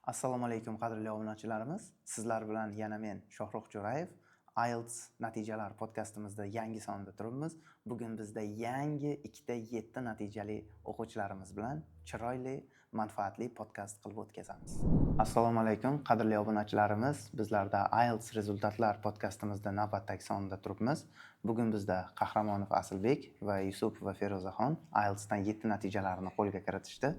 Assalomu alaykum qadrli obunachilarimiz. Sizlar bilan yana men Shohruh Jo'rayev. IELTS natijalar podkastimizda yangi sonda turibmiz. Bugun bizda yangi 2ta 7 natijali o'quvchilarimiz bilan chiroyli, manfaatli podkast qilib o'tkazamiz. Assalomu alaykum qadrli obunachilarimiz. Bizlarda IELTS rezultatlar podkastimizda navbatdagi sonda turibmiz. Bugun bizda Qahramonov Asilbek va Yusupova Feruzaxon IELTS dan 7 natijalarini qo'lga kiritishdi.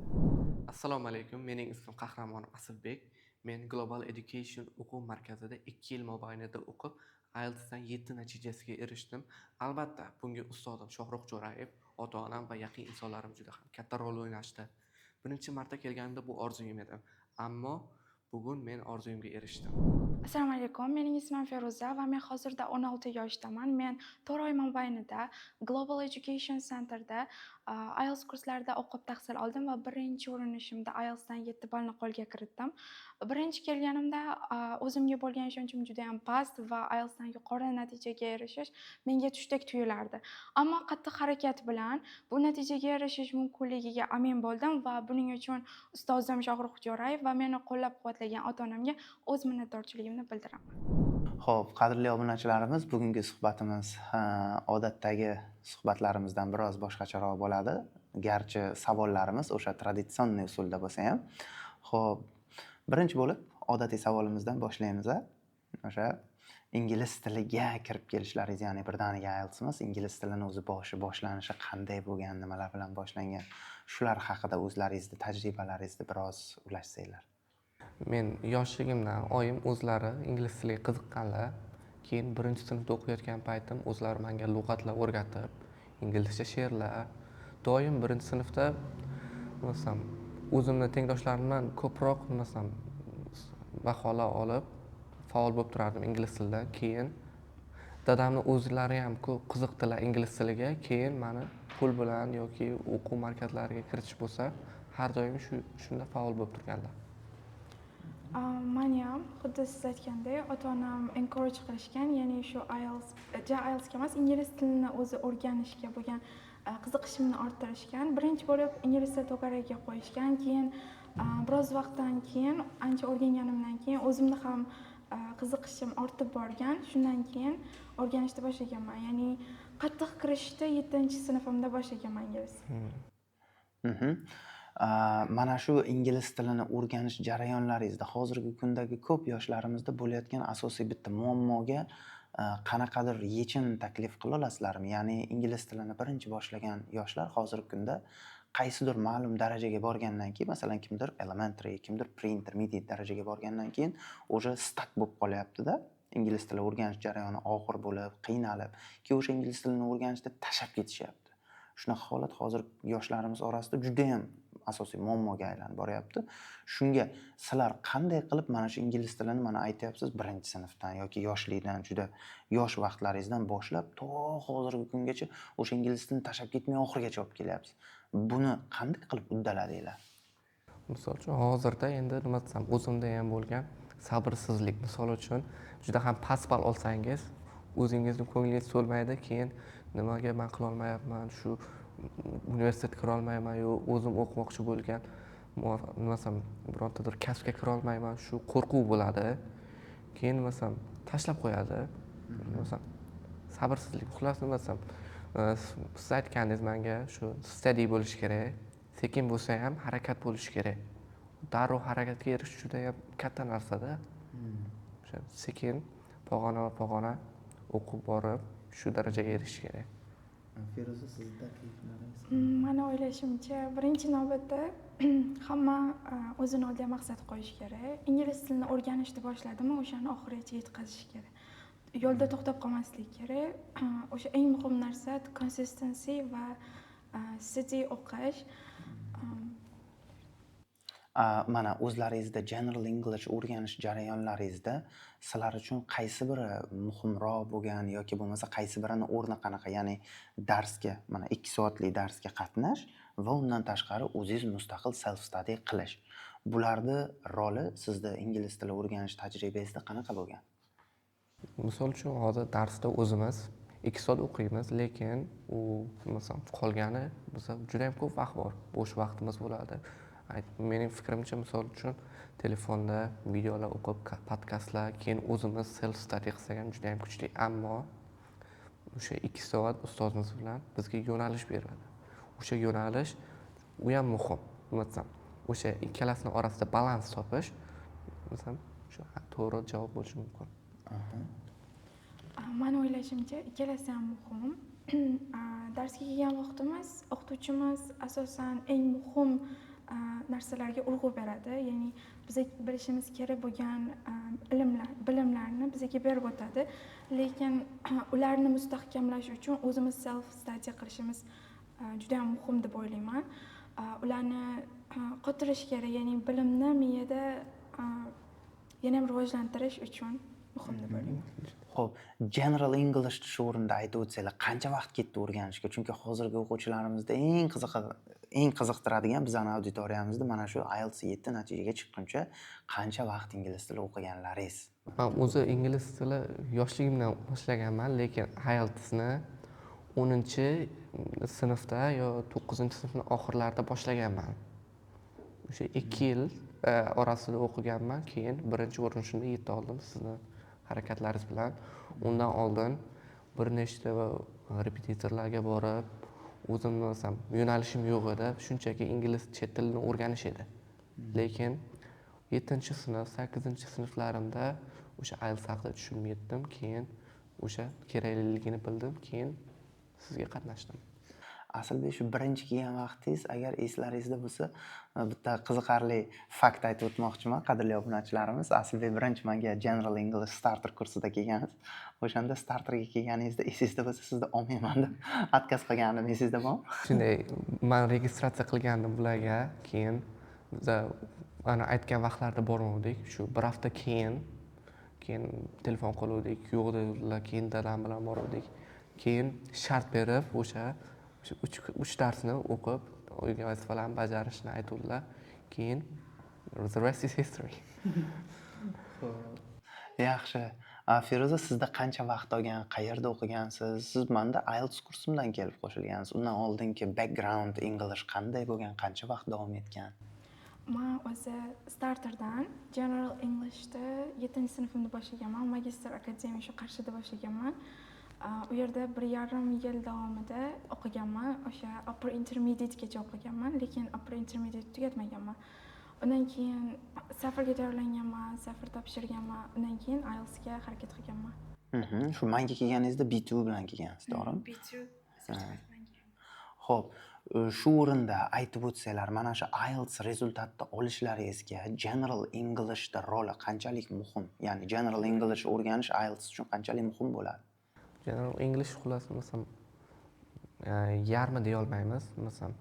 Assalomu alaykum, mening ismim Qahramonov Asilbek. Men Global Education o'quv markazida 2 yil mobaynida o'qib, IELTS dan 7 natijasiga erishdim. Albatta, bunga ustodim Shohruh Jo'rayev, ota-onam va yaqin insonlarim juda ham katta rol o'ynashdi. Birinchi marta kelganimda bu orzuyim edi, ammo bugun men orzuyimga erishdim. Assalomu alaykum, mening ismim Feruza va men hozirda 16 yoshdaman. Men 4 oy mobaynida Global Education Centerda IELTS kurslarida o'qib tahsil oldim va birinchi urinishimda IELTS dan 7 ballni qo'lga kiritdim. Birinchi kelganimda o'zimga bo'lgan ishonchim juda ham past va IELTS dan yuqori natijaga erishish menga tushdek tuyulardi. Ammo qattiq harakat bilan bu natijaga erishish mumkinligiga amin bo'ldim va buning uchun ustozim Shohruh Jo'rayev va meni qo'llab-quvvatlagan ota-onamga o'z minnatdorchiligimni bildiraman. Xo'p, qadrli obunachilarimiz, bugungi suhbatimiz odatdagi suhbatlarimizdan biroz boshqacharoq bo'ladi. Garchi savollarimiz o'sha traditsion usulda bo'lsa ham. Xo'p, birinchi bo'lib odatiy savolimizdan boshlaymiz. O'sha ingliz tiliga kirib kelishlaringiz, ya'ni birdaniga IELTS emas, ingliz tilining o'zi boshlanishi qanday bo'lgan, nimalar bilan boshlangan, shular haqida o'zlaringizni tajribalaringizni biroz ulashsanglar. Men yoshligimdan oyim o'zlari ingliz tiliga qiziqqanlar. Keyin birinchi sinfda o'qiyotgan paytim o'zlari menga lug'atlar o'rgatib, inglizcha she'rlar. Doim birinchi sinfda masalan o'zimni tengdoshlarimdan ko'proq masalan baholar olib, faol bo'lib turardim ingliz tilida. Keyin dadamni o'zlari ham qiziqdilar ingliz tiliga. Keyin meni pul bilan yoki o'quv markazlariga kiritish bo'lsa, har doim shunda faol bo'lib turganlar. Meni ham xuddi siz aytgandek ota-onam encourage qilishgan, ya'ni shu IELTSga emas, ingliz tilini o'zi o'rganishga bo'lgan qiziqishimni orttirishgan. Birinchi bo'lib ingliz tili to'garagiga qo'yishgan, keyin biroz vaqtdan keyin, ancha o'rganganimdan keyin o'zimda ham qiziqishim ortib borgan. Shundan keyin o'rganishni boshlaganman. Ya'ni qattiq kirishda 7-sinfimda boshlaganman ingliz. Mana shu ingliz tilini o'rganish jarayonlaringizda hozirgi kundagi ko'p yoshlarimizda bo'layotgan asosiy bitta muammoga qanaqadir yechim taklif qila olasizlarmi? Ya'ni ingliz tilini birinchi boshlagan yoshlar hozirgi kunda qaysidir ma'lum darajaga borgandan keyin, masalan, kimdir elementary, kimdir pre-intermediate darajaga borgandan keyin o'sha stuck bo'lib qolyapti-da. Ingliz tili o'rganish jarayoni og'ir bo'lib, qiynalib, keyin o'sha ingliz tilini o'rganishda tashlab ketishyapti. Shunaqa holat hozir yoshlarimiz orasida juda ham asosiy muammoga aylanib boryapti. Shunga sizlar qanday qilib mana shu ingliz tilini mana aytyapsiz, birinchi sinfdan yoki yoshlikdan, juda yosh vaqtlaringizdan boshlab to hozirgi kungacha o'sha ingliz tilini tashlab ketmay oxirigacha olib kelyapsiz. Buni qanday qilib uddaladinglar? Misol uchun hozirda endi nima desam, o'zimda ham bo'lgan sabrsizlik. Misol uchun juda ham past ball olsangiz, o'zingizni ko'nglingiz to'lmaydi, keyin nimaga men qila olmayapman, shu universitetga kira olmayman, yo o'zim o'qimoqchi bo'lgan masalan birontadir kasbga kira olmayman, shu qo'rquv bo'ladi. Keyin masalan tashlab qo'yadi. Masalan sabrsizlik, xullas masalan siz aytganingiz menga shu steady bo'lish kerak, sekin bo'lsa ham harakat bo'lish kerak. Darrov harakatga erishish juda ham katta narsa-da. O'sha sekin pog'ona o'qib borib shu darajaga erishish kerak. Feruza, sizning takliflaringiz? Meni o'ylashimcha, birinchi navbatda hamma o'zini oldiga maqsad qo'yish kerak. Ingliz tilini o'rganishni boshladimi, o'shani oxirigacha yetkazish kerak. Yo'lda to'xtab qolmaslik kerak. O'sha eng muhim narsa consistency va steady o'qish. Mana o'zlaringizda General English o'rganish jarayonlaringizda sizlar uchun qaysi biri muhimroq bo'lgan yoki bo'lmasa qaysi birining o'rni qanaqa? Ya'ni darsga, mana 2 soatlik darsga qatnash va undan tashqari o'zingiz mustaqil self study qilish. Bularning roli sizda ingliz tili o'rganish tajribangizda qanaqa bo'lgan? Misol uchun hozir darsda o'zimiz 2 soat o'qiymiz, lekin u masalan qolgani bizda juda ham ko'p vaqt bor. Bo'sh vaqtimiz bo'ladi. Mening fikrimcha, misol uchun telefonda videolar o'qib, podkastlar, keyin o'zimiz self study qilsak ham juda ham kuchli, ammo o'sha 2 soat ustozimiz bilan bizga yo'nalish beradi. O'sha yo'nalish u ham muhim. Nima desam, o'sha ikkalasini orasida balans topish desam, shu to'g'ri javob bo'lishi mumkin. Mani o'ylashimcha ikkalasi ham muhim. Darsga kelgan vaqtimiz o'qituvchimiz asosan eng muhim narsalarga urg'u beradi. Ya'ni biz bilishimiz kerak bo'lgan bilimlarni bizga berib o'tadi. Lekin ularni mustahkamlash uchun o'zimiz self study qilishimiz juda ham muhim deb o'ylayman. Ularni qotirish kerak, ya'ni bilimni miyada yana ham rivojlantirish uchun muhim deb o'ylayman. Xo'p, General English shu o'rinda aytib o'tsanglar, qancha vaqt ketdi o'rganishga? Chunki hozirgi o'quvchilarimizda eng qiziqtiradigan bizning auditoriyamizda mana shu IELTS 7 natijaga chiqquncha qancha vaqt ingliz tili o'qiganlaringiz? Men o'zi ingliz tili yoshligimdan boshlaganman, lekin IELTSni 10-sinfda yo 9-sinfning oxirlarida boshlaganman. O'sha 2 yil orasida o'qiganman, keyin birinchi urinishimda yeta oldim sizni harakatlaringiz bilan. Undan oldin bir nechta repetitorlarga borib, o'zimni desam, yo'nalishim yo'q edi, shunchaki ingliz chet tilini o'rganish edi. Lekin 7-sinf, 8-sinflarimda o'sha IELTS haqida tushunib yetdim, keyin o'sha kerakligini bildim, keyin sizga qatnashdim. Aslida shu birinchi kelgan vaqtingiz, agar eslaringizda bo'lsa, bitta qiziqarli fakt aytib o'tmoqchiman, qadrli obunachilarimiz. Aslida birinchi menga General English starter kursida kelgansiz. O'shanda starterga kelganingizda esingizda bo'lsa, sizda olmayman deb отказ qilganim esingizda bormi? Shunday, men registratsiya qilgandim bularga, keyin biz ana aytgan vaqtlarda bormadik. Shu bir hafta keyin telefon qiluvdik, yo'q dedilar, keyin dadam bilan bordik. Keyin shart berib o'sha 3 darsni o'qib, uyga vazifalarni bajarishni aytdilar. Keyin the rest is history. Yaxshi. Feruza, sizda qancha vaqt olgan, qayerda o'qigansiz? Siz menda IELTS kursimdan kelib qo'shilgansiz. Undan oldingi background English qanday bo'lgan, qancha vaqt davom etgan? Men o'zi starterdan General Englishda 7-sinfimda boshlaganman. Magistr akademiya shu Qarshida boshlaganman. U yerda 1,5 yil davomida o'qiganman. O'sha upper intermediategacha o'qiganman, lekin upper intermediate tugatmaganman. Undan keyin safarga tayyorlanganman, safar topshirganman. Undan keyin IELTSga harakat qilganman. Shu menga kelganingizda B2 bilan kelgansiz, to'g'rimi? B2 sertifikatdan keyin. Xo'p, shu o'rinda aytib o'tsanglar, mana shu IELTS rezultatni olishlaringizga General Englishda roli qanchalik muhim? Ya'ni General English o'rganish IELTS uchun qanchalik muhim bo'ladi? General English xullas desam, yarmi deya olmaymiz, desam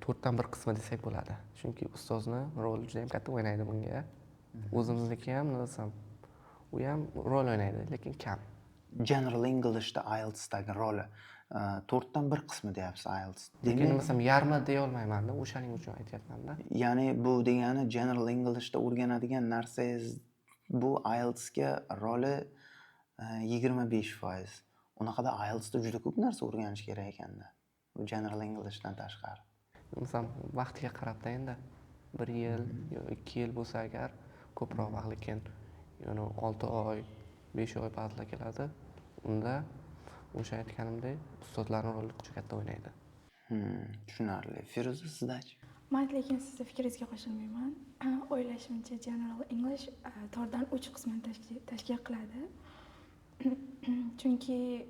4dan 1 qismi desak bo'ladi. Chunki ustozni roli juda ham katta o'ynaydi bunga. O'zimizniki ham desam, u ham rol o'ynaydi, lekin kam. General Englishda IELTSdagi roli 4dan 1 qismi deyapsiz IELTS. Lekin desam, yarmi deya olmayman-da, o'shaning uchun aytyapman-da. Ya'ni bu degani General Englishda o'rganadigan narsangiz bu IELTSga roli 25%. Unaqada IELTSda juda ko'p narsa o'rganish kerak ekanda. Bu General Englishdan tashqari. Misol vaqtiga qarab-da endi 1 yil yo 2 yil bo'lsa agar ko'proq vaqt, lekin 6 oy, 5 oy ba'zilar keladi. Unda o'sha aytganimdek ustozlarning roli juda katta o'ynaydi. Tushunarli. Feruza, sizdachi? Men lekin sizni fikringizga qo'shilmayman. O'ylashimcha General English 4dan 3 qismini tashkil qiladi. Chunki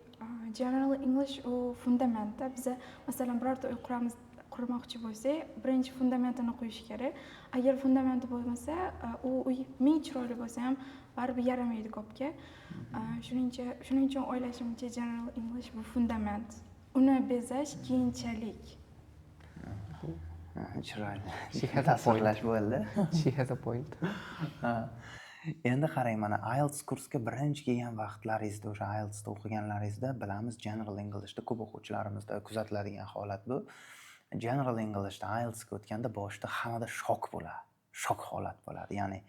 General English u fundamentda biz masalan birorta uy qurmoqchi bo'lsak, birinchi fundamentini qo'yish kerak. Agar fundamenti bo'lmasa, u uy ming chiroyli bo'lsa ham baribir yaramaydi ko'pga. Shuning uchun o'ylashimcha General English bu fundament. Uni bezash keyinchalik. Chiroyli. She has a point. Tasvirlash bo'ldi. She has a point. Endi qarang, mana IELTS kursga birinchi kelgan vaqtlaringizda, o'sha IELTSda o'qiganlaringizda bilamiz, General Englishda ko'p o'quvchilarimizda kuzatiladigan holat bu. General Englishda IELTSga o'tganda boshida hammada shok bo'ladi. shok holat bo'ladi. Ya'ni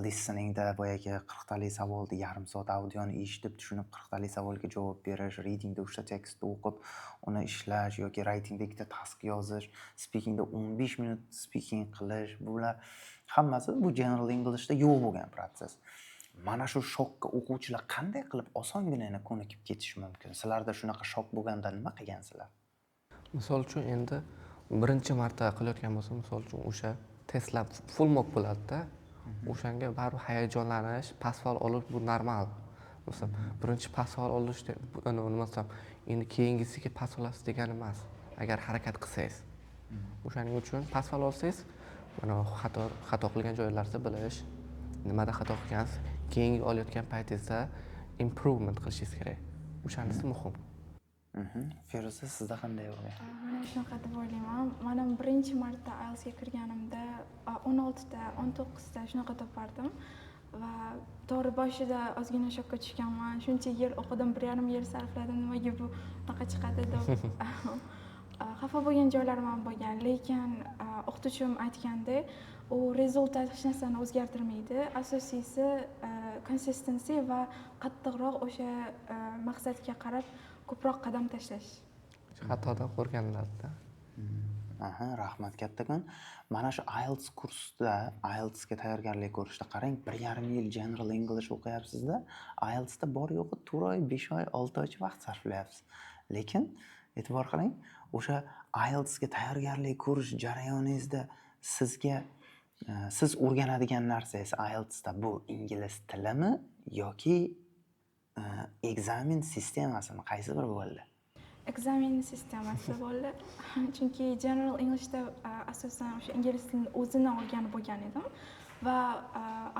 listeningda boyagi 40 talik savolni yarim soat audioni eshitib, tushunib 40 talik savolga javob berish, readingda o'sha tekstni o'qib, uni ishlash yoki writingda ikkita task yozish, speakingda 15 minut speaking qilish, bular hammasi bu general Englishda yo'q bo'lgan protsess. Mana shu shokka o'quvchilar qanday qilib osongina ko'nikib ketish mumkin? Sizlarda shunaqa shok bo'lganda nima qilgansizlar? Misol uchun endi birinchi marta qilayotgan bo'lsa, misol uchun o'sha testlar full mock bo'ladi-da. O'shanga baribir hayajonlanish, pasfal olish bu normal. Masalan, birinchi pasfal olishda nima desam, endi keyingisiga pas olasiz degani emas. Agar harakat qilsangiz. O'shaning uchun pasfal olsangiz, mana xato qilgan joylaringizni bilish, nimada xato qilgansiz, keyingi olayotgan paytingizda improvement qilishingiz kerak. O'shanisi muhim. Feruza, sizda qanday bo'lgan? Mana shunaqa deb o'ylayman. Mana birinchi marta IELTSga kirganimda 16 ta, 19 ta shunaqa topardim va to'g'ri boshida ozgina shokka tushganman. Shuncha yil o'qidim, 1,5 yil sarfladim, nimaga bu bunaqa chiqadi deb xafa bo'lgan joylarim ham bo'lgan, lekin o'qituvchim aytgandek, u rezultat hech narsani o'zgartirmaydi. Asosiysi consistency va qattiqroq o'sha maqsadga qarab ko'proq qadam tashlash. Xatodan o'rganiladi-da. Rahmat kattakon. Mana shu IELTS kursida, IELTSga tayyorgarlik ko'rishda qarang, 1,5 yil General English o'qiyapsiz-da, IELTSda bor yo'g'i 4 oy, 5 oy, 6 oycha vaqt sarflayapsiz. Lekin e'tibor qiling, o'sha IELTSga tayyorgarlik ko'rish jarayoningizda sizga siz o'rganadigan narsangiz IELTSda bu ingliz tilimi yoki ekzamen sistemasimi, qaysi biri bo'ldi? Ekzamen sistemasi bo'ldi. Chunki General Englishda asosan o'sha ingliz tilini o'zini o'rganib bo'lgan edim va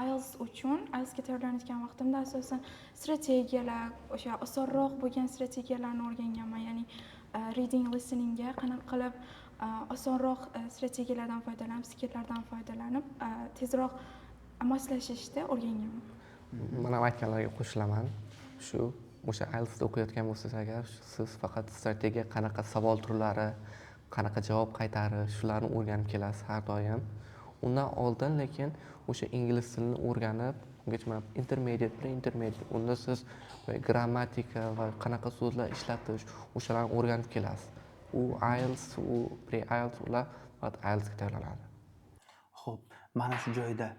IELTS uchun IELTSga tayyorlanayotgan vaqtimda asosan strategiyalar, o'sha osonroq bo'lgan strategiyalarni o'rganganman. Ya'ni reading, listeningga qanaqa qilib osonroq strategiyalardan foydalanib, skilllardan foydalanib tezroq moslashishni o'rganganman. Mana aytganlarga qo'shilaman. Shu o'sha IELTSda o'qiyotgan bo'lsangiz agar, siz faqat strategiya, qanaqa savol turlari, qanaqa javob qaytarish, shularni o'rganib kelasiz har doim. Undan oldin lekin o'sha ingliz tilini o'rganib, ungacha intermediate, unda siz grammatika va qanaqa so'zlar ishlatish, o'shalarni o'rganib kelasiz. U IELTS, u pre-IELTS ular faqat IELTSga tayyorlanadi. Xo'p, mana shu joyda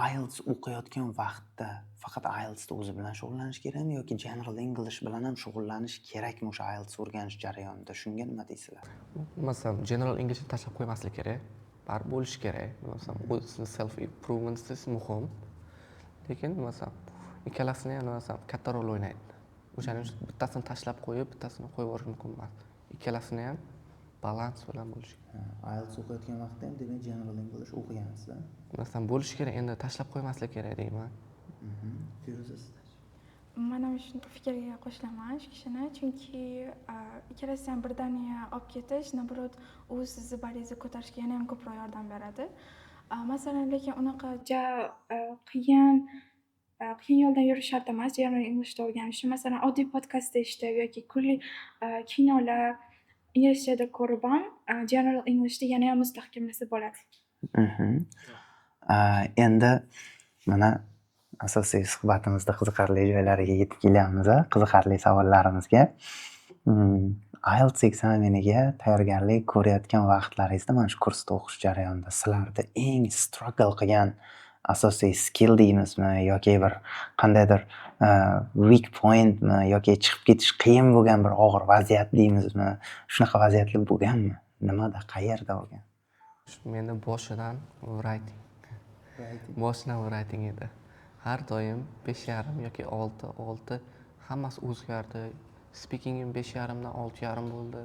IELTS o'qiyotgan vaqtda faqat IELTSda o'zi bilan shug'ullanish kerakmi yoki General English bilan ham shug'ullanish kerakmi o'sha IELTS o'rganish jarayonida? Shunga nima deysizlar? Masalan, General Englishni tashlab qo'ymaslik kerak. Baribir bo'lishi kerak. Masalan, o'zingizni self improvementingiz muhim. Lekin masalan, ikkalasini ham masalan katta rol o'ynaydi. O'shaning uchun bittasini tashlab qo'yib, bittasini qo'yib yuborish mumkin emas. Ikkalasini ham balans bilan bo'lishi kerak. IELTS o'qiyotgan vaqtda ham demak General English o'qigansizlar. Masalan, bo'lishi kerak, endi tashlab qo'ymaslik kerak deyman. Feruza, Mana shu fikrga qo'shilaman shu kishini, chunki ikkalasi ham birdaniga olib ketish, nabrot u sizni balingizni ko'tarishga yana ham ko'proq yordam beradi. Masalan, lekin unaqa qiyin yo'ldan yurish shart emas General Englishni o'rganish. Masalan, oddiy podkast eshitib yoki kulli kinolar inglizchada ko'rib ham General Englishni yana ham mustahkamlasa bo'ladi. Endi mana asosiy suhbatimizda qiziqarli joylariga yetib kelyapmiz, qiziqarli savollarimizga. IELTS ekzameniga tayyorgarlik ko'rayotgan vaqtlaringizda mana shu kursda o'qish jarayonida sizlarda eng struggle qilgan asosiy skill deymizmi yoki bir qandaydir weak pointmi yoki chiqib ketish qiyin bo'lgan bir og'ir vaziyat deymizmi? Shunaqa vaziyatlar bo'lganmi? Nimada, qayerda bo'lgan? Menda boshidan writing edi. Har doim 5,5 yoki 6 hammasi o'zgardi. Speakingim 5,5 dan 6,5 bo'ldi.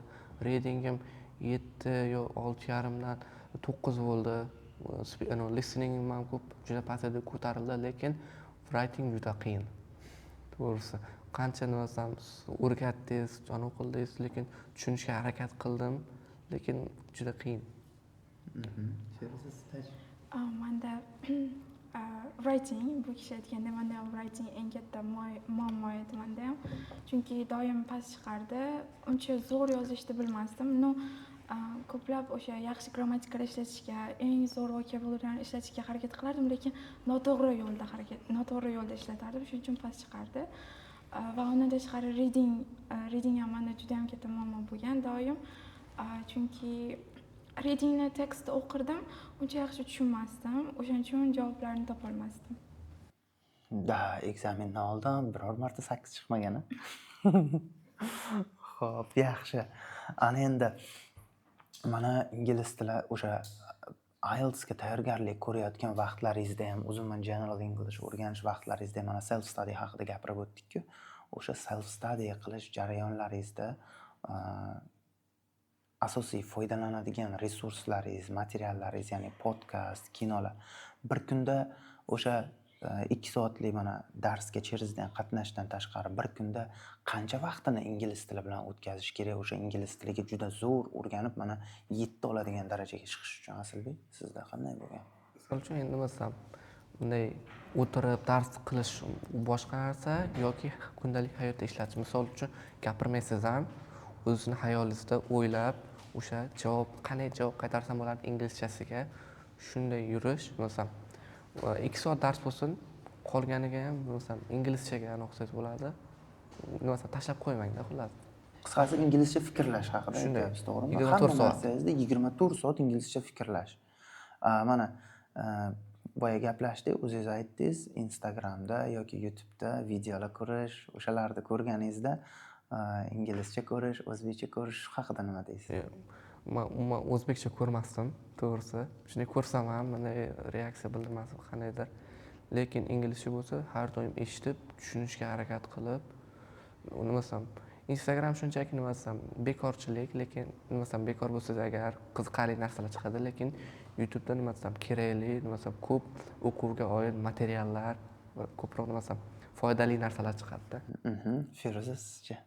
Readingim 7 yo 6,5 dan 9 bo'ldi. Listeningim ham juda pasaydi, ko'tarildi, lekin writing juda qiyin. To'g'risi, qancha nimasam o'rgatdingiz, jon o'qildingiz, lekin tushunishga harakat qildim, lekin juda qiyin. Menda writing, bu kishi aytganda menda ham writing eng katta muammo edi menda ham. Chunki doim past chiqardi. Uncha zo'r yozishni bilmasdim. ko'plab o'sha yaxshi grammatikalar ishlatishga, eng zo'r vokabulyarlarni ishlatishga harakat qilardim, lekin noto'g'ri yo'lda ishlatardim, shuning uchun past chiqardi. Va undan tashqari reading ham menda juda ham katta muammo bo'lgan doim. Chunki readingni tekstni o'qirdim, uncha yaxshi tushunmasdim, o'shaning uchun javoblarni topolmasdim. Ekzamendan oldin biror marta 8 chiqmagan-a? Xo'p, yaxshi. Ana endi mana ingliz tili o'sha IELTSga tayyorgarlik ko'rayotgan vaqtlaringizda ham, umuman General English o'rganish vaqtlaringizda ham mana self study haqida gapirib o'tdik-ku. O'sha self study qilish jarayonlaringizda asosiy foydalanadigan resurslaringiz, materiallaringiz, ya'ni podkast, kinolar. Bir kunda o'sha 2 soatlik mana darsga cherizdan qatnashdan tashqari bir kunda qancha vaqtini ingliz tili bilan o'tkazish kerak? O'sha ingliz tiliga juda zo'r o'rganib, mana 7 oladigan darajaga chiqish uchun Asilbek, sizda qanday bo'lgan? Misol uchun endi masalan bunday o'tirib dars qilish boshqa narsa yoki kundalik hayotda ishlatish. Misol uchun gapirmaysiz ham, o'zingizni hayolingizda o'ylab, o'sha qanday javob qaytarsam bo'ladi inglizchasiga shunday yurish, masalan 2 soat dars bo'lsin, qolganiga ham masalan inglizchaga o'xshash bo'ladi. Masalan tashlab qo'ymangda xullas. Qisqasi inglizcha fikrlash haqida aytyapsiz, to'g'rimi? 24 soat. 24 soat inglizcha fikrlash. Mana boya gaplashdik, o'zingiz aytdingiz, Instagramda yoki YouTube'da videolar ko'rish, o'shalarni ko'rganingizda inglizcha ko'rish, o'zbekcha ko'rish haqida nima deysiz? Men o'zbekcha ko'rmasdim, to'g'risi. Shunday ko'rsam ham bunday reaksiya bildirmasdim qandaydir. Lekin inglizcha bo'lsa, har doim eshitib, tushunishga harakat qilib, nimasam Instagram shunchaki nimasam bekorchilik, lekin nimasam bekor bo'lsangiz agar qiziqarli narsalar chiqadi, lekin YouTube'da nimasam kerakli, nimasam ko'p o'quvga oid materiallar va ko'proq nimasam foydali narsalar chiqadi-da. Feruza, sizcha?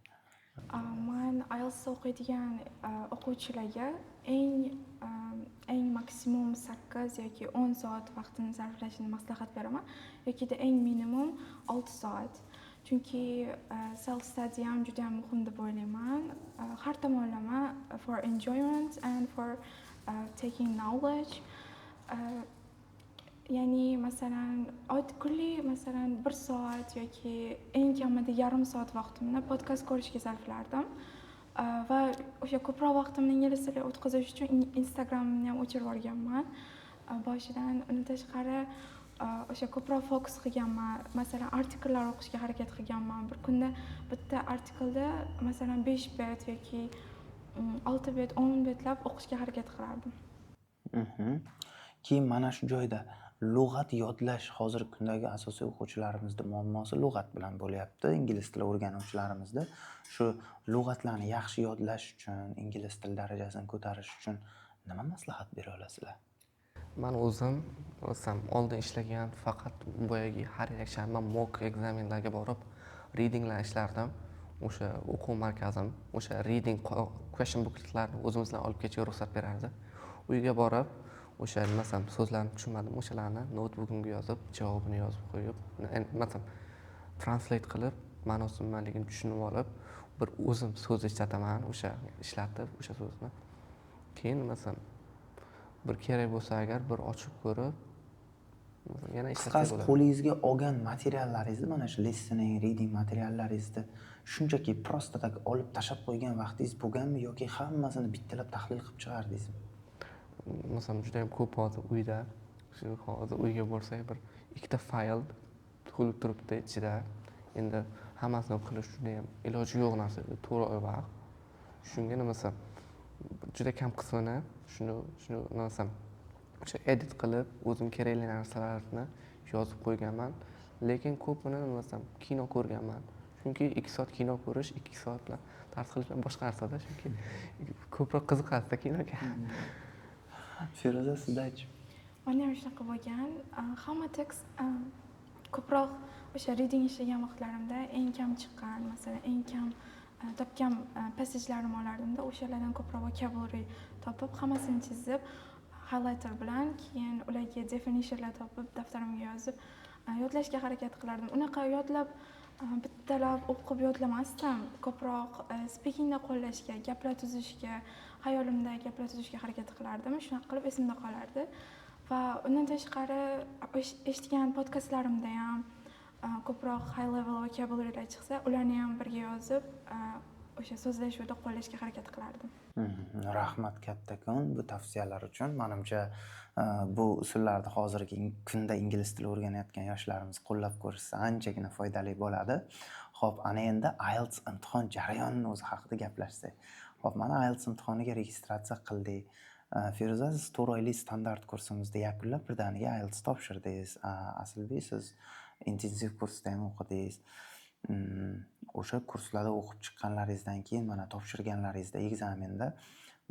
Men IELTS o'qiydigan o'quvchilarga eng maksimum 8 yoki 10 soat vaqtini sarflashni maslahat beraman, yoki eng minimum 6 soat. Chunki self study ham juda ham muhim deb o'ylayman. Har tomonlama for enjoyment and for taking knowledge. Ya'ni masalan kunli masalan 1 soat yoki eng kamida yarim soat vaqtimni podkast ko'rishga sarflardim. Va o'sha ko'proq vaqtimni ingliz tiliga o'tkazish uchun Instagramni ham o'chirib yuborganman boshidan. Undan tashqari o'sha ko'proq fokus qilganman. Masalan artikellar o'qishga harakat qilganman. Bir kunda bitta artikelda masalan 5 bet yoki 6 bet, 10 betlab o'qishga harakat qilardim. Keyin mana shu joyda lug'at yodlash hozirgi kundagi asosiy o'quvchilarimizda muammosi lug'at bilan bo'lyapti. Ingliz tili o'rganuvchilarimizda shu lug'atlarni yaxshi yodlash uchun, ingliz tili darajasini ko'tarish uchun nima maslahat bera olasizlar? Men o'zim oldin ishlagan faqat boyagi har yakshanba mock ekzamenlarga borib readinglar ishlardim. O'sha o'quv markazim o'sha reading question bookletlarni o'zimizdan olib ketishga ruxsat berardi. Uyga borib o'sha masalan so'zlarni tushunmadim, o'shalarni notebookimga yozib, javobini yozib qo'yib, masalan translate qilib, ma'nosi nimaligini tushunib olib, bir o'zim so'z ishlataman, o'sha ishlatib o'sha so'zni. Keyin masalan bir kerak bo'lsa agar bir ochib ko'rib yana ishlatsa bo'ladi. Qo'lingizga olgan materiallaringizni, mana shu listening, reading materiallaringizni shunchaki prosta tak olib tashab qo'ygan vaqtingiz bo'lganmi yoki hammasini bittalab tahlil qilib chiqardingizmi? Masalan juda ham ko'p hozir uyda, hozir uyga borsak bir ikkita fayl to'lib turibdi ichida. Endi hammasini qilish juda ham iloji yo'q narsa, to'g'ri vaqt. Shunga nimasam juda kam qismini shuni nimasam o'sha edit qilib, o'zim kerakli narsalarni yozib qo'yganman. Lekin ko'pini nimasam kino ko'rganman. Chunki 2 soat kino ko'rish 2 soat bilan dars qilish bilan boshqa narsa-da, chunki ko'proq qiziqadi kinoga. Feruza, sizda-chi? Menda ham shunaqa bo'lgan. Hamma tekst ko'proq o'sha reading ishlagan vaqtlarimda eng kam chiqqan, masalan eng kam topgan passajlarimni olardimda, o'shalardan ko'proq vocabulary topib, hammasini chizib, highlighter bilan keyin ularga definitionlar topib daftarimga yozib yodlashga harakat qilardim. Unaqa yodlab bittalab o'qib yodlamasdim. Ko'proq speakingda qo'llashga, gaplar tuzishga, hayolimda gaplar tuzishga harakat qilardim. Shunaqa qilib esimda qolardi. Va undan tashqari eshitgan podkastlarimda ham ko'proq high level vocabulary'lar chiqsa, ularni ham birga yozib, o'sha so'zlashuvda qo'llashga harakat qilardim. Rahmat kattakon bu tavsiyalar uchun. Menimcha bu usullarni hozirgi kunda ingliz tili o'rganayotgan yoshlarimiz qo'llab ko'rishsa anchagina foydali bo'ladi. Xo'p, ana endi IELTS imtihon jarayonining o'zi haqida gaplashsak. Xo'p, mana IELTS imtihoniga registratsiya qildik. Feruza, siz 4 oylik standart kursimizni yakunlab birdaniga IELTS topshirdingiz. Aslida siz intensiv kursda ham o'qidingiz. O'sha kurslarda o'qib chiqqanlaringizdan keyin mana topshirganlaringizda ekzamenda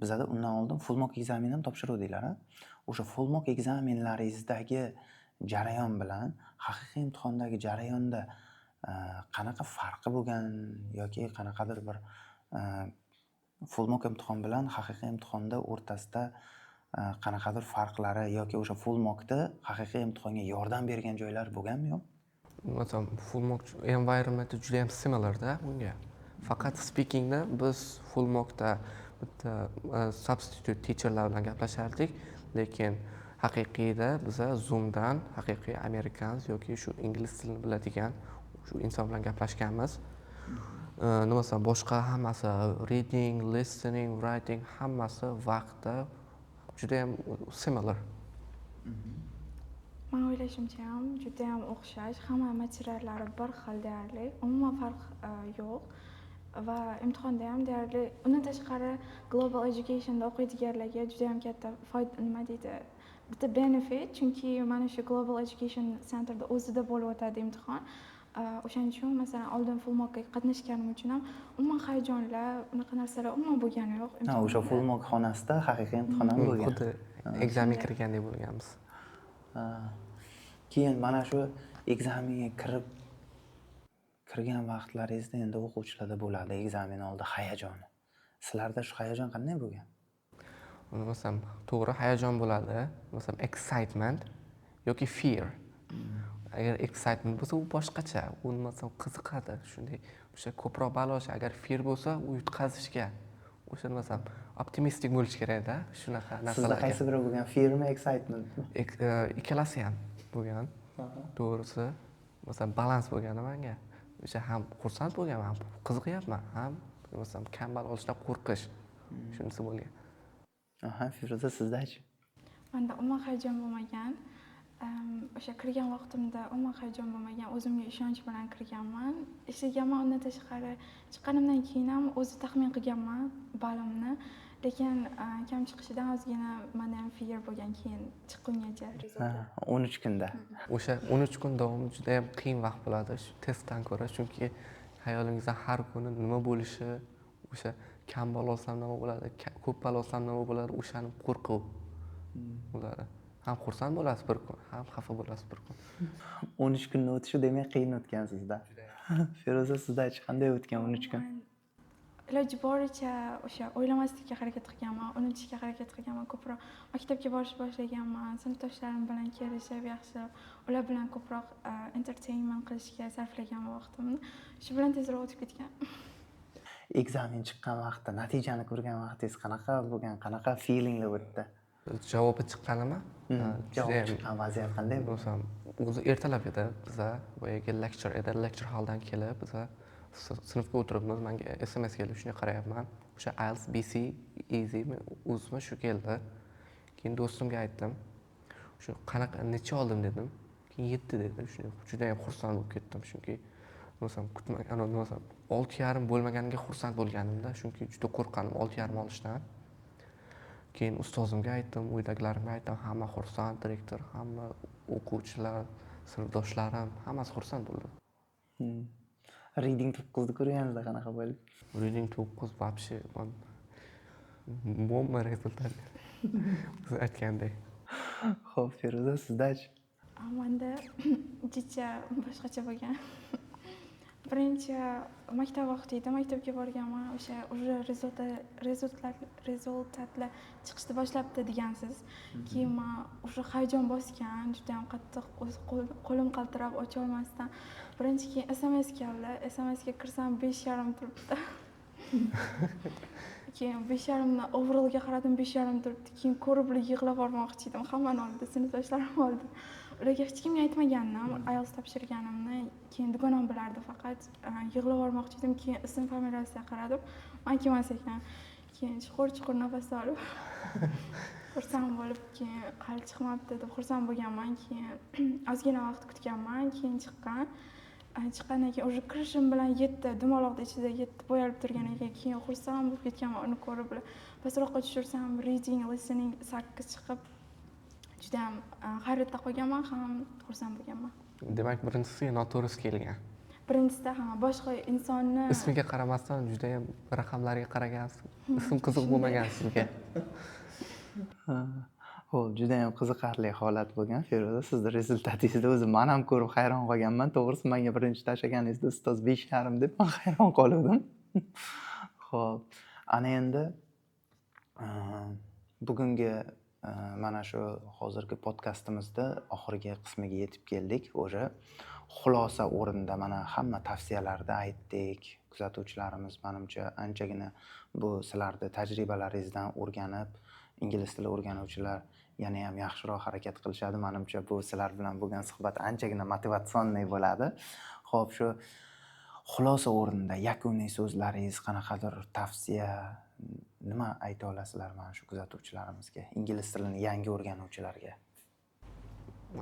bizada undan oldin full mock ekzamen ham topshiruvdinglar. O'sha full mock ekzamenlaringizdagi jarayon bilan haqiqiy imtihondagi jarayonda qanaqa farqi bo'lgan yoki qanaqadir bir full mock imtihon bilan haqiqiy imtihonda o'rtasida qanaqadir farqlari yoki o'sha full mockda haqiqiy imtihonga yordam bergan joylari bo'lganmi yo'q? Masalan, full mock environmenti juda ham similar-da bunga. Faqat speakingda biz full mockda bitta substitute teacherlar bilan gaplashardik, lekin haqiqiyda biza Zoomdan haqiqiy amerikans yoki shu ingliz tilini biladigan shu inson bilan gaplashganmiz. Masalan, boshqa hammasi reading, listening, writing hammasi vaqtda juda ham similar. Men o'ylashimcha ham juda ham o'xshash, hamma materiallari bir xil deyarli, umuman farq yo'q va imtihonda ham deyarli undan tashqari global educationda o'qiydiganlarga juda ham katta foyda nima deydi, bitta benefit, chunki mana shu global education centerda o'zida bo'lib o'tadi imtihon. O'shaning uchun masalan oldin full mockga qatnashganim uchun ham umuman hayajonlar, unaqa narsalar umuman bo'lgani yo'q. O'sha full mock xonasida haqiqiy imtihon ham bo'lgan. Xuddi ekzamen kirgandek bo'lganmiz. Keyin mana shu ekzamenga kirgan vaqtlaringizda endi o'quvchilarda bo'ladi ekzamen oldi hayajoni. Sizlarda shu hayajon qanday bo'lgan? Masalan, to'g'ri hayajon bo'ladi. Masalan, excitement yoki fear. Agar excitement bo'lsa, u boshqacha. U masalan qiziqadi, shunday o'sha ko'proq balosh. Agar fear bo'lsa, u yutqazishga. O'sha masalan optimistik bo'lish kerak-da, shunaqa narsalarga. Sizda qaysi biri bo'lgan? Fearmi, excitementmi? Ikkalasi ham bo'lgan. To'g'risi, masalan balans bo'lgan menga. O'sha ham xursand bo'lganman, ham qiziqyapman, ham masalan kambal olishdan qo'rqish. Shunisi bo'lgan. Feruza, sizdachi? Menda umuman hayajon bo'lmagan. O'sha kirgan vaqtimda umuman hayajon bo'lmagan, o'zimga ishonch bilan kirganman. Ishlaganman, undan tashqari chiqqanimdan keyin ham o'zi taxmin qilganman balimni, lekin kam chiqishidan ozgina menda ham fear bo'lgan keyin chiqqungacha. 13 kunda. O'sha 13 kun davomi juda ham qiyin vaqt bo'ladi shu testdan ko'ra, chunki hayolingizda har kuni nima bo'lishi, o'sha kam ball olsam nima bo'ladi, ko'p ball olsam nima bo'ladi, o'shani qo'rquv bo'ladi. Ham xursand bo'lasiz bir kun, ham xafa bo'lasiz bir kun. 13 kunni o'tishi demak qiyin o'tgan sizda. Feruza, sizdachi qanday o'tgan 13 kun? Iloji boricha o'sha o'ylamaslikka harakat qilganman, unutishga harakat qilganman, ko'proq maktabga borishni boshlaganman, sinfdoshlarim bilan kelishib, yaxshi ular bilan ko'proq entertainment qilishga sarflagan vaqtimni. Shu bilan tezroq o'tib ketgan. Ekzamen chiqqan vaqtda, natijani ko'rgan vaqtingiz qanaqa bo'lgan, qanaqa feelinglar o'tdi? Javobi chiqqanimi? Javob chiqqan vaziyat qanday bo'ldi? Masalan, o'zi ertalab edi, biza boyaga lecture edi, lecture halldan kelib, biza sinfga o'tiribmiz, menga SMS keldi, shunga qarayapman. O'sha IELTS BC easy o'zim shu keldi. Keyin do'stimga aytdim. Shu qanaqa necha oldim dedim. Keyin 7 dedi. Shunday juda ham xursand bo'lib ketdim, chunki masalan kutmagan, masalan 6,5 bo'lmaganiga xursand bo'lganimda, chunki juda qo'rqqanim 6,5 olishdan. Keyin ustozimga aytdim, uydagilarimga aytdim, hamma xursand, direktor, hamma o'quvchilar, sinfdoshlarim, hammasi xursand bo'ldi. Reading 9 ni ko'rganingizda qanaqa bo'ldi? Reading 9 вообще bomba rezultat. Siz aytgandek. Xo'p, Feruza, sizdachi? Menda jicha boshqacha bo'lgan. Birinchi maktab vaqtida maktabga borganman. O'sha уже rezultatlar chiqishni boshlabdi degansiz. Keyin men уже hayajon bosgan, juda ham qattiq qo'lim qaltirab ocha olmasdan. Birinchi keyin SMS keldi. SMSga kirsam 5,5 turibdi. Keyin 5,5 dan overallga qaradim 5,5 turibdi. Keyin ko'rib yig'lab yubormoqchi edim. Hammani oldida, sinfdoshlarim oldida. Ularga hech kimga aytmagandim IELTS topshirganimni. Keyin dugonam bilardi faqat. Yig'lab yubormoqchi edim. Keyin ism familiyasiga qaradim. Men emas ekan. Keyin chuqur nafas olib xursand bo'lib, keyin hali chiqmabdi deb xursand bo'lganman. Keyin ozgina vaqt kutganman, keyin chiqqan. Chiqqandan keyin уже kirishim bilan 7 dumaloqni ichida 7 bo'yalib turgan ekan. Keyin xursand bo'lib ketganman uni ko'rib. Pastroqqa tushirsam reading, listening 8 chiqib juda ham hayratda qolganman ham, xursand bo'lganman. Demak, birinchisi noto'g'risi kelgan. Birinchisida ham boshqa insonni Ismiga qaramasdan juda ham raqamlarga qaragansiz. Ism qiziq bo'lmagan sizga. Xo'p, juda ham qiziqarli holat bo'lgan. Feruza, sizni rezultatingizni o'zim men ham ko'rib hayron qolganman. To'g'risi, menga birinchi tashlaganingizda ustoz 5,5 deb men hayron qoldim. Xo'p, ana endi bugungi mana shu hozirgi podkastimizda oxirgi qismiga yetib keldik. O'sha xulosa o'rinda mana hamma tavsiyalarni aytdik. Kuzatuvchilarimiz menimcha anchagina bu sizlarning tajribalaringizdan o'rganib, ingliz tili o'rganuvchilar yana ham yaxshiroq harakat qilishadi. Menimcha bu sizlar bilan bo'lgan suhbat anchagina motivatsionniy bo'ladi. Xo'p, shu xulosa o'rinda yakuniy so'zlaringiz, qanaqadir tavsiya, nima ayta olasizlar mana shu kuzatuvchilarimizga, ingliz tilini yangi o'rganuvchilarga?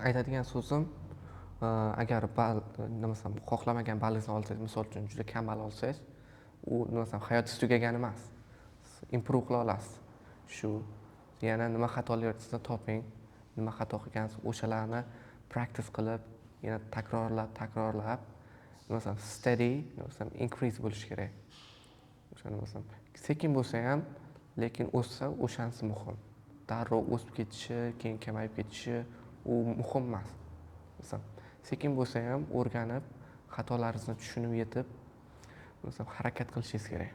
Aytadigan so'zim, agar xohlamagan ballingizni olsangiz, misol uchun juda kam ball olsangiz, u hayotingiz tugagani emas. Improve qila olasiz. Shu yana nima xatolaringizni toping, nima xato qilgansiz, o'shalarni practice qilib, yana takrorlab, steady, increase bo'lish kerak. Sekin bo'lsa ham, lekin o'ssa o'shanisi muhim. Darrov o'sib ketishi, keyin kamayib ketishi u muhim emas. Sekin bo'lsa ham o'rganib, xatolaringizni tushunib yetib, harakat qilishingiz kerak.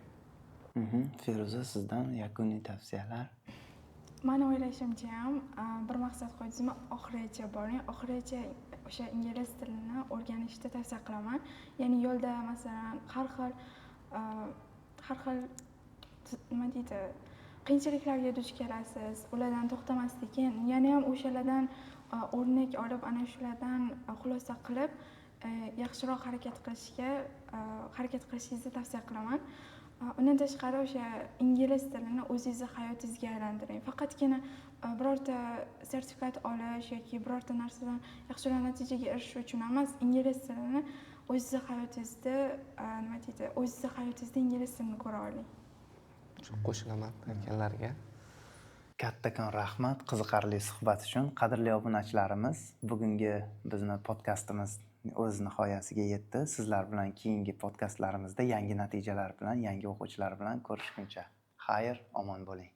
Feruza, sizdan yakuniy tavsiyalar? Meni o'ylashimcha ham bir maqsad qo'ydingizmi, oxirigacha boring. Oxirigacha o'sha ingliz tilini o'rganishni tavsiya qilaman. Ya'ni yo'lda masalan har xil nima deydi, qiyinchiliklarga duch kelasiz. Ulardan to'xtamasdan, yana ham o'shalardan o'rnak olib, ana shulardan xulosa qilib, yaxshiroq harakat qilishingizni tavsiya qilaman. Undan tashqari o'sha ingliz tilini o'zingizning hayotingizga aylantiring. Faqatgina birorta sertifikat olish yoki birorta narsadan yaxshiroq natijaga erishish uchun emas, ingliz tilini o'zingizning hayotingizda ingliz tilini ko'ra oling. Qo'shilaman aytganlarga. Kattakon rahmat qiziqarli suhbat uchun. Qadrli obunachilarimiz, bugungi bizni podkastimiz o'z nihoyasiga yetdi. Sizlar bilan keyingi podkastlarimizda yangi natijalar bilan, yangi o'quvchilar bilan ko'rishguncha xayr, omon bo'ling.